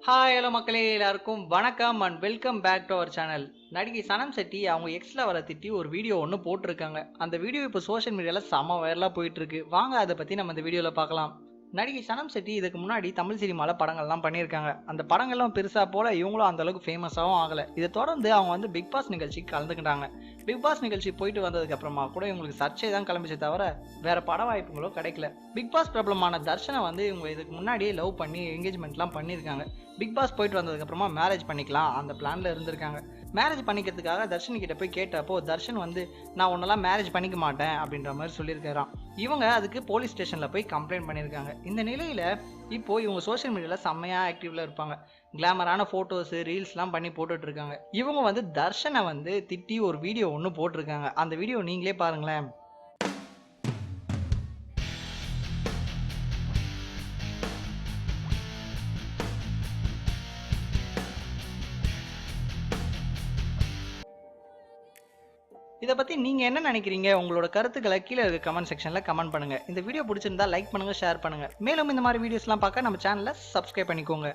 Hi hello மக்களே எல்லாருக்கும் வணக்கம் and welcome back to our channel. நடிகை சனம் செட்டி அவங்க எக்ஸ்ல வர திட்டி ஒரு வீடியோ ஒன்று போட்டிருக்காங்க. அந்த வீடியோ இப்போ சோஷியல் மீடியாவில் செம வைரலாக போயிட்டு இருக்கு. வாங்க அதை பற்றி நம்ம இந்த வீடியோவில் பார்க்கலாம். நடிகை சனம் செட்டி இதுக்கு முன்னாடி தமிழ் சினிமாவில் படங்கள்லாம் பண்ணியிருக்காங்க. அந்த படங்கள்லாம் பெருசாக போல இவங்களும் அந்த அளவுக்கு ஃபேமஸாகவும் ஆகலை. இதை தொடர்ந்து அவங்க வந்து பிக் பாஸ் நிகழ்ச்சிக்கு கலந்துக்கிட்டாங்க. பிக் பாஸ் நிகழ்ச்சி போயிட்டு வந்ததுக்கு அப்புறமா கூட இவங்களுக்கு சர்ச்சை தான் கிளம்பிச்சே தவிர வேற பட வாய்ப்புகளோ கிடைக்கல. பிக் பாஸ் பிரபலமான தர்ஷனை வந்து இவங்க இதுக்கு முன்னாடியே லவ் பண்ணி என்கேஜ்மெண்ட்லாம் பண்ணியிருக்காங்க. பிக் பாஸ் போயிட்டு வந்ததுக்கு அப்புறமா மேரேஜ் பண்ணிக்கலாம் அந்த பிளான்ல இருந்திருக்காங்க. மேரேஜ் பண்ணிக்கிறதுக்காக தர்ஷன் கிட்ட போய் கேட்டப்போ தர்ஷன் வந்து நான் உன்னெல்லாம் மேரேஜ் பண்ணிக்க மாட்டேன் அப்படின்ற மாதிரி சொல்லியிருக்காராம். இவங்க அதுக்கு போலீஸ் ஸ்டேஷன்ல போய் கம்ப்ளைண்ட் பண்ணியிருக்காங்க. இந்த நிலையில இப்போ இவங்க சோஷியல் மீடியால செம்மையா ஆக்டிவ்ல இருப்பாங்க. கிளாமரான போட்டோஸ் ரீல்ஸ்லாம் பண்ணி போட்டுட்டு இருக்காங்க. இவங்க வந்து தர்ஷனை வந்து திட்டி ஒரு வீடியோ ஒன்று போட்டிருக்காங்க. அந்த வீடியோ நீங்களே பாருங்களேன். இதை பத்தி நீங்க என்ன நினைக்கிறீங்க? உங்களோட கருத்துக்களை கீழே இருக்க கமெண்ட் செக்ஷன்ல கமெண்ட் பண்ணுங்க. இந்த வீடியோ பிடிச்சிருந்தா லைக் பண்ணுங்க, ஷேர் பண்ணுங்க. மேலும் இந்த மாதிரி வீடியோஸ்லாம் பார்க்க நம்ம சேனலை சப்ஸ்கிரைப் பண்ணிக்கோங்க.